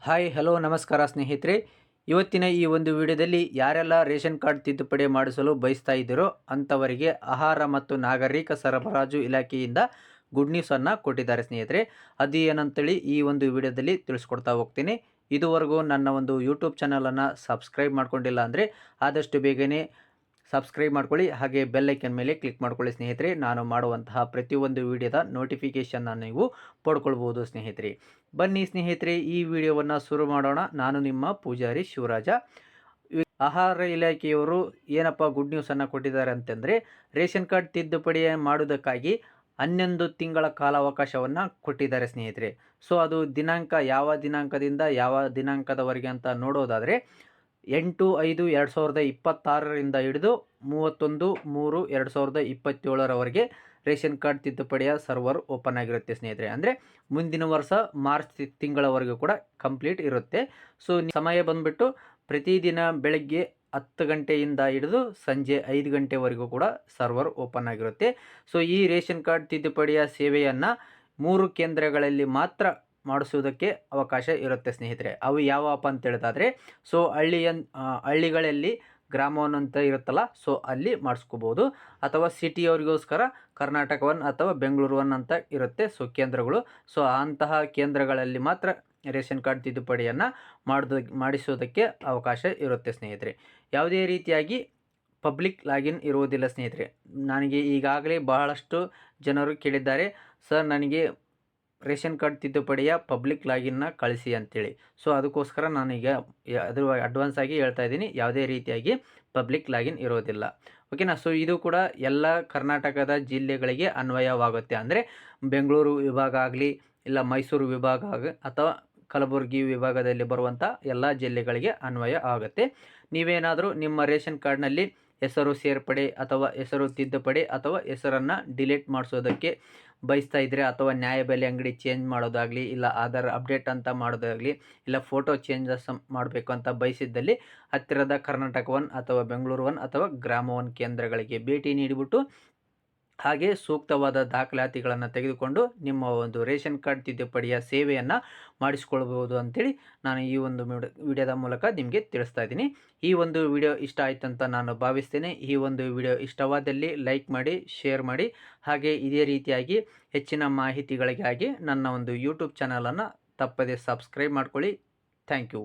Hi hello ನಮಸ್ಕಾರ ಸ್ನೇಹಿತರೆ. ಇವತ್ತಿನ ಈ ಒಂದು ವಿಡಿಯೋದಲ್ಲಿ ಯಾರೆಲ್ಲ ರೇಷನ್ ಕಾರ್ಡ್ ತಿದ್ದುಪಡಿ ಮಾಡಿಸಲು ಬಯಸ್ತಾ ಇದ್ದೀರೋ ಅಂಥವರಿಗೆ ಆಹಾರ ಮತ್ತು ನಾಗರಿಕ ಸರಬರಾಜು ಇಲಾಖೆಯಿಂದ ಗುಡ್ ನ್ಯೂಸನ್ನು ಕೊಟ್ಟಿದ್ದಾರೆ ಸ್ನೇಹಿತರೆ. ಅದು ಏನಂತೇಳಿ ಈ ಒಂದು ವಿಡಿಯೋದಲ್ಲಿ ತಿಳಿಸ್ಕೊಡ್ತಾ ಹೋಗ್ತೀನಿ. ಇದುವರೆಗೂ ನನ್ನ ಒಂದು ಯೂಟ್ಯೂಬ್ ಚಾನಲನ್ನು ಸಬ್ಸ್ಕ್ರೈಬ್ ಮಾಡ್ಕೊಂಡಿಲ್ಲ ಅಂದರೆ ಆದಷ್ಟು ಬೇಗನೆ ಸಬ್ಸ್ಕ್ರೈಬ್ ಮಾಡ್ಕೊಳ್ಳಿ, ಹಾಗೆ ಬೆಲ್ ಐಕನ್ ಮೇಲೆ ಕ್ಲಿಕ್ ಮಾಡ್ಕೊಳ್ಳಿ ಸ್ನೇಹಿತರೆ. ನಾನು ಮಾಡುವಂತಹ ಪ್ರತಿಯೊಂದು ವಿಡಿಯೋದ ನೋಟಿಫಿಕೇಷನ್ನ ನೀವು ಪಡ್ಕೊಳ್ಬೋದು ಸ್ನೇಹಿತರೆ. ಬನ್ನಿ ಸ್ನೇಹಿತರೆ, ಈ ವಿಡಿಯೋವನ್ನು ಶುರು ಮಾಡೋಣ. ನಾನು ನಿಮ್ಮ ಪೂಜಾರಿ ಶಿವರಾಜ. ಆಹಾರ ಇಲಾಖೆಯವರು ಏನಪ್ಪ ಗುಡ್ ನ್ಯೂಸನ್ನು ಕೊಟ್ಟಿದ್ದಾರೆ ಅಂತಂದರೆ, ರೇಷನ್ ಕಾರ್ಡ್ ತಿದ್ದುಪಡಿ ಮಾಡೋದಕ್ಕಾಗಿ 11 ತಿಂಗಳ ಕಾಲಾವಕಾಶವನ್ನು ಕೊಟ್ಟಿದ್ದಾರೆ ಸ್ನೇಹಿತರೆ. ಸೊ ಅದು ದಿನಾಂಕ ಯಾವ ದಿನಾಂಕದಿಂದ ಯಾವ ದಿನಾಂಕದವರೆಗೆ ಅಂತ ನೋಡೋದಾದರೆ 8/5/2026ರಿಂದ ಹಿಡಿದು 31/3/2027ರವರೆಗೆ ರೇಷನ್ ಕಾರ್ಡ್ ತಿದ್ದುಪಡಿಯ ಸರ್ವರ್ ಓಪನ್ ಆಗಿರುತ್ತೆ ಸ್ನೇಹಿತರೆ. ಅಂದರೆ ಮುಂದಿನ ವರ್ಷ ಮಾರ್ಚ್ ತಿಂಗಳವರೆಗೂ ಕೂಡ ಕಂಪ್ಲೀಟ್ ಇರುತ್ತೆ. ಸೊ ಸಮಯ ಬಂದುಬಿಟ್ಟು ಪ್ರತಿದಿನ ಬೆಳಗ್ಗೆ 10 ಗಂಟೆಯಿಂದ ಹಿಡಿದು ಸಂಜೆ 5 ಗಂಟೆವರೆಗೂ ಕೂಡ ಸರ್ವರ್ ಓಪನ್ ಆಗಿರುತ್ತೆ. ಸೊ ಈ ರೇಷನ್ ಕಾರ್ಡ್ ತಿದ್ದುಪಡಿಯ ಸೇವೆಯನ್ನು 3 ಕೇಂದ್ರಗಳಲ್ಲಿ ಮಾತ್ರ ಮಾಡಿಸುವುದಕ್ಕೆ ಅವಕಾಶ ಇರುತ್ತೆ ಸ್ನೇಹಿತರೆ. ಅವು ಯಾವಪ್ಪ ಅಂತ ಹೇಳಿದಾದರೆ, ಸೊ ಹಳ್ಳಿಗಳಲ್ಲಿ ಗ್ರಾಮವನ್ ಅಂತ ಇರುತ್ತಲ್ಲ, ಸೊ ಅಲ್ಲಿ ಮಾಡಿಸ್ಕೋಬೋದು. ಅಥವಾ ಸಿಟಿಯವರಿಗೋಸ್ಕರ ಕರ್ನಾಟಕ ಒನ್ ಅಥವಾ ಬೆಂಗಳೂರು ಒನ್ ಅಂತ ಇರುತ್ತೆ ಸೊ ಕೇಂದ್ರಗಳು. ಸೊ ಅಂತಹ ಕೇಂದ್ರಗಳಲ್ಲಿ ಮಾತ್ರ ರೇಷನ್ ಕಾರ್ಡ್ ತಿದ್ದುಪಡಿಯನ್ನು ಮಾಡಿಸೋದಕ್ಕೆ ಅವಕಾಶ ಇರುತ್ತೆ ಸ್ನೇಹಿತರೆ. ಯಾವುದೇ ರೀತಿಯಾಗಿ ಪಬ್ಲಿಕ್ ಲಾಗಿನ್ ಇರುವುದಿಲ್ಲ ಸ್ನೇಹಿತರೆ. ನನಗೆ ಈಗಾಗಲೇ ಬಹಳಷ್ಟು ಜನರು ಕೇಳಿದ್ದಾರೆ, ಸರ್ ನನಗೆ ರೇಷನ್ ಕಾರ್ಡ್ ತಿದ್ದುಪಡಿಯ ಪಬ್ಲಿಕ್ ಲಾಗಿನ್ನ ಕಳಿಸಿ ಅಂತೇಳಿ. ಸೊ ಅದಕ್ಕೋಸ್ಕರ ನಾನೀಗ ಅದು ಅಡ್ವಾನ್ಸ್ ಆಗಿ ಹೇಳ್ತಾ ಇದ್ದೀನಿ, ಯಾವುದೇ ರೀತಿಯಾಗಿ ಪಬ್ಲಿಕ್ ಲಾಗಿನ್ ಇರೋದಿಲ್ಲ. ಓಕೆನಾ. ಸೊ ಇದು ಕೂಡ ಎಲ್ಲ ಕರ್ನಾಟಕದ ಜಿಲ್ಲೆಗಳಿಗೆ ಅನ್ವಯವಾಗುತ್ತೆ. ಅಂದರೆ ಬೆಂಗಳೂರು ವಿಭಾಗ ಆಗಲಿ, ಇಲ್ಲ ಮೈಸೂರು ವಿಭಾಗ ಅಥವಾ ಕಲಬುರಗಿ ವಿಭಾಗದಲ್ಲಿ ಬರುವಂಥ ಎಲ್ಲ ಜಿಲ್ಲೆಗಳಿಗೆ ಅನ್ವಯ ಆಗುತ್ತೆ. ನೀವೇನಾದರೂ ನಿಮ್ಮ ರೇಷನ್ ಕಾರ್ಡ್ನಲ್ಲಿ ಹೆಸರು ಸೇರ್ಪಡೆ ಅಥವಾ ಹೆಸರು ತಿದ್ದುಪಡಿ ಅಥವಾ ಹೆಸರನ್ನು ಡಿಲೀಟ್ ಮಾಡಿಸೋದಕ್ಕೆ ಬಯಸ್ತಾ ಇದ್ದರೆ, ಅಥವಾ ನ್ಯಾಯಬೆಲೆ ಅಂಗಡಿ ಚೇಂಜ್ ಮಾಡೋದಾಗಲಿ, ಇಲ್ಲ ಆಧಾರ್ ಅಪ್ಡೇಟ್ ಅಂತ ಮಾಡೋದಾಗಲಿ, ಇಲ್ಲ ಫೋಟೋ ಚೇಂಜಸ್ ಮಾಡಬೇಕು ಅಂತ ಬಯಸಿದ್ದಲ್ಲಿ ಹತ್ತಿರದ ಕರ್ನಾಟಕ ಒನ್ ಅಥವಾ ಬೆಂಗಳೂರು ಒನ್ ಅಥವಾ ಗ್ರಾಮ ಒನ್ ಕೇಂದ್ರಗಳಿಗೆ ಭೇಟಿ ನೀಡಿಬಿಟ್ಟು ಹಾಗೆ ಸೂಕ್ತವಾದ ದಾಖಲಾತಿಗಳನ್ನು ತೆಗೆದುಕೊಂಡು ನಿಮ್ಮ ಒಂದು ರೇಷನ್ ಕಾರ್ಡ್ ತಿದ್ದುಪಡಿಯ ಸೇವೆಯನ್ನು ಮಾಡಿಸ್ಕೊಳ್ಬೋದು ಅಂಥೇಳಿ ನಾನು ಈ ಒಂದು ವಿಡಿಯೋದ ಮೂಲಕ ನಿಮಗೆ ತಿಳಿಸ್ತಾ ಇದ್ದೀನಿ. ಈ ಒಂದು ವಿಡಿಯೋ ಇಷ್ಟ ಆಯ್ತು ಅಂತ ನಾನು ಭಾವಿಸ್ತೇನೆ. ಈ ಒಂದು ವಿಡಿಯೋ ಇಷ್ಟವಾದಲ್ಲಿ ಲೈಕ್ ಮಾಡಿ, ಶೇರ್ ಮಾಡಿ, ಹಾಗೆ ಇದೇ ರೀತಿಯಾಗಿ ಹೆಚ್ಚಿನ ಮಾಹಿತಿಗಳಿಗಾಗಿ ನನ್ನ ಒಂದು ಯೂಟ್ಯೂಬ್ ಚಾನಲನ್ನು ತಪ್ಪದೇ ಸಬ್ಸ್ಕ್ರೈಬ್ ಮಾಡ್ಕೊಳ್ಳಿ. Thank you.